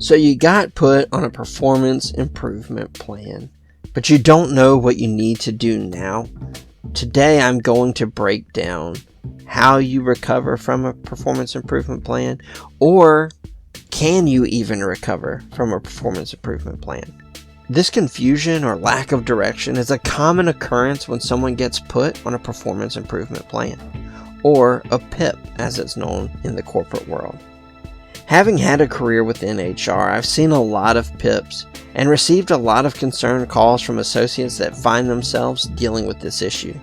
So you got put on a performance improvement plan, but you don't know what you need to do now. Today I'm going to break down how you recover from a performance improvement plan, or can you even recover from a performance improvement plan? This confusion or lack of direction is a common occurrence when someone gets put on a performance improvement plan, or a PIP as it's known in the corporate world. Having had a career within HR, I've seen a lot of PIPs and received a lot of concerned calls from associates that find themselves dealing with this issue.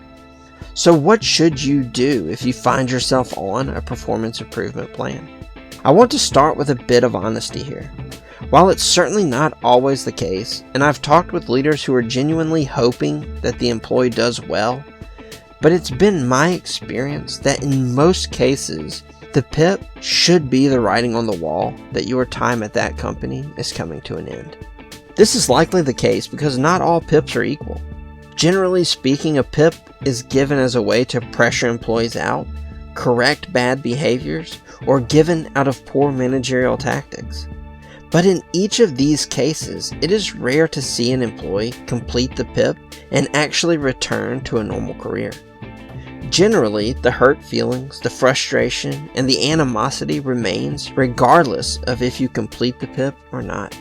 So what should you do if you find yourself on a performance improvement plan? I want to start with a bit of honesty here. While it's certainly not always the case, and I've talked with leaders who are genuinely hoping that the employee does well, but it's been my experience that in most cases, the PIP should be the writing on the wall that your time at that company is coming to an end. This is likely the case because not all PIPs are equal. Generally speaking, a PIP is given as a way to pressure employees out, correct bad behaviors, or given out of poor managerial tactics. But in each of these cases, it is rare to see an employee complete the PIP and actually return to a normal career. Generally, the hurt feelings, the frustration, and the animosity remains regardless of if you complete the PIP or not.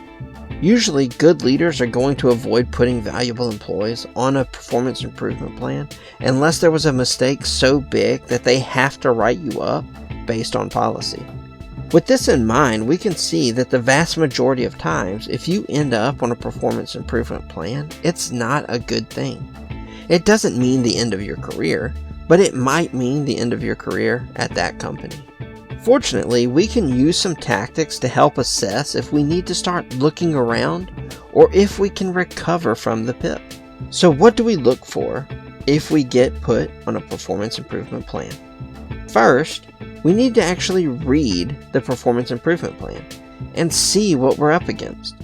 Usually, good leaders are going to avoid putting valuable employees on a performance improvement plan unless there was a mistake so big that they have to write you up based on policy. With this in mind, we can see that the vast majority of times, if you end up on a performance improvement plan, it's not a good thing. It doesn't mean the end of your career, but it might mean the end of your career at that company. Fortunately, we can use some tactics to help assess if we need to start looking around or if we can recover from the PIP. So what do we look for if we get put on a performance improvement plan? First, we need to actually read the performance improvement plan and see what we're up against.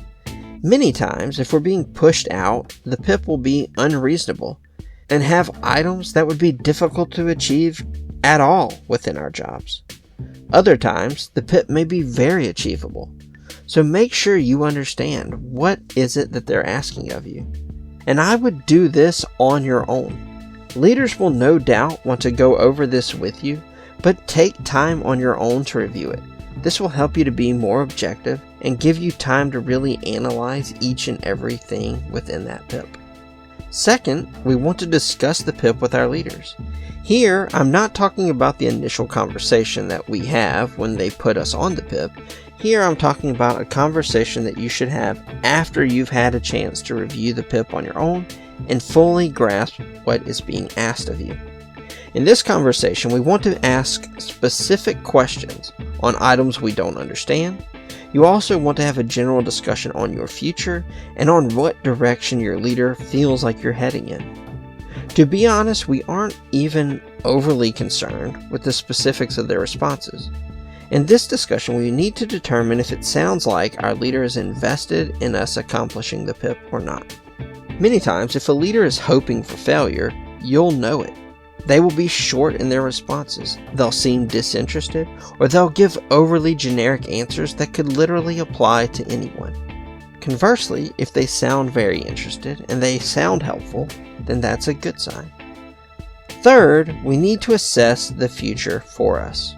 Many times, if we're being pushed out, the PIP will be unreasonable and have items that would be difficult to achieve at all within our jobs. Other times, the PIP may be very achievable. So make sure you understand what is it that they're asking of you. And I would do this on your own. Leaders will no doubt want to go over this with you, but take time on your own to review it. This will help you to be more objective and give you time to really analyze each and everything within that PIP. Second, we want to discuss the PIP with our leaders. Here, I'm not talking about the initial conversation that we have when they put us on the PIP. Here, I'm talking about a conversation that you should have after you've had a chance to review the PIP on your own and fully grasp what is being asked of you. In this conversation, we want to ask specific questions on items we don't understand. You also want to have a general discussion on your future and on what direction your leader feels like you're heading in. To be honest, we aren't even overly concerned with the specifics of their responses. In this discussion, we need to determine if it sounds like our leader is invested in us accomplishing the PIP or not. Many times, if a leader is hoping for failure, you'll know it. They will be short in their responses, they'll seem disinterested, or they'll give overly generic answers that could literally apply to anyone. Conversely, if they sound very interested and they sound helpful, then that's a good sign. Third, we need to assess the future for us.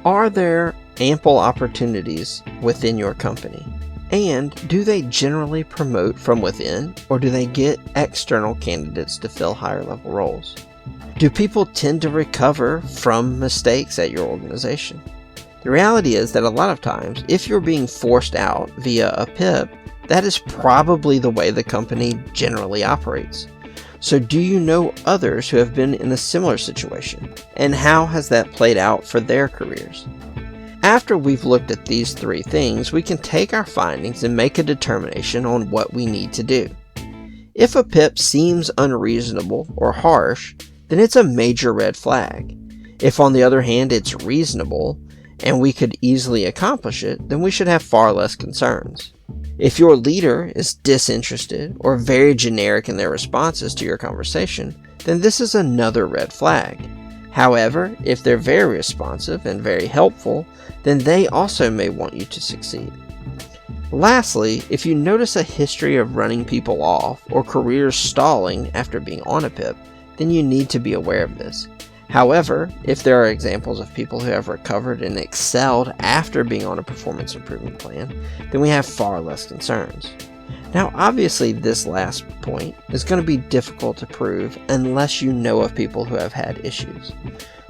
Are there ample opportunities within your company? And do they generally promote from within, or do they get external candidates to fill higher level roles? Do people tend to recover from mistakes at your organization? The reality is that a lot of times, if you're being forced out via a PIP, that is probably the way the company generally operates. So do you know others who have been in a similar situation? And how has that played out for their careers? After we've looked at these three things, we can take our findings and make a determination on what we need to do. If a PIP seems unreasonable or harsh, then it's a major red flag. If on the other hand it's reasonable and we could easily accomplish it, then we should have far less concerns. If your leader is disinterested or very generic in their responses to your conversation, then this is another red flag. However, if they're very responsive and very helpful, then they also may want you to succeed. Lastly, if you notice a history of running people off or careers stalling after being on a PIP, then you need to be aware of this. However, if there are examples of people who have recovered and excelled after being on a performance improvement plan, then we have far less concerns. Now, obviously, this last point is going to be difficult to prove unless you know of people who have had issues.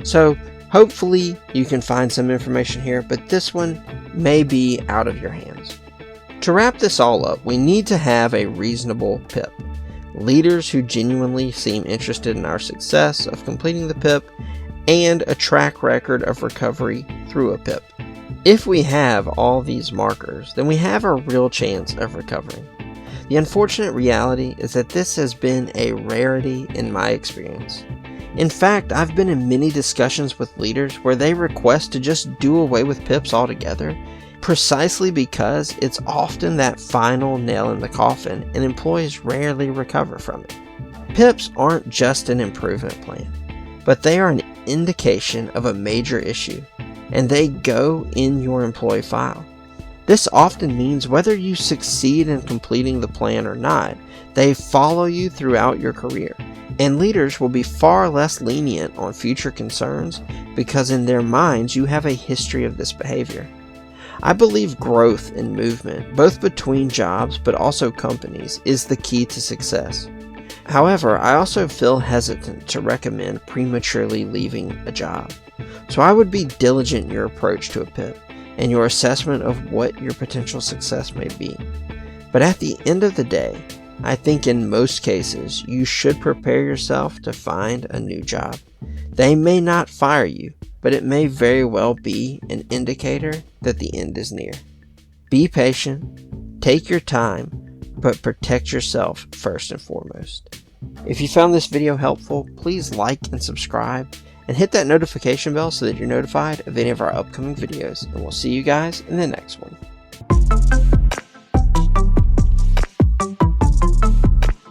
So, hopefully, you can find some information here, but this one may be out of your hands. To wrap this all up, we need to have a reasonable PIP. Leaders who genuinely seem interested in our success of completing the PIP, and a track record of recovery through a PIP. If we have all these markers, then we have a real chance of recovering. The unfortunate reality is that this has been a rarity in my experience. In fact, I've been in many discussions with leaders where they request to just do away with PIPs altogether, precisely because it's often that final nail in the coffin and employees rarely recover from it. PIPs aren't just an improvement plan, but they are an indication of a major issue, and they go in your employee file. This often means whether you succeed in completing the plan or not, they follow you throughout your career, and leaders will be far less lenient on future concerns because in their minds you have a history of this behavior. I believe growth and movement, both between jobs but also companies, is the key to success. However, I also feel hesitant to recommend prematurely leaving a job. So I would be diligent in your approach to a PIP and your assessment of what your potential success may be. But at the end of the day, I think in most cases you should prepare yourself to find a new job. They may not fire you, but it may very well be an indicator that the end is near. Be patient, take your time, but protect yourself first and foremost. If you found this video helpful, please like and subscribe, and hit that notification bell so that you're notified of any of our upcoming videos, and we'll see you guys in the next one.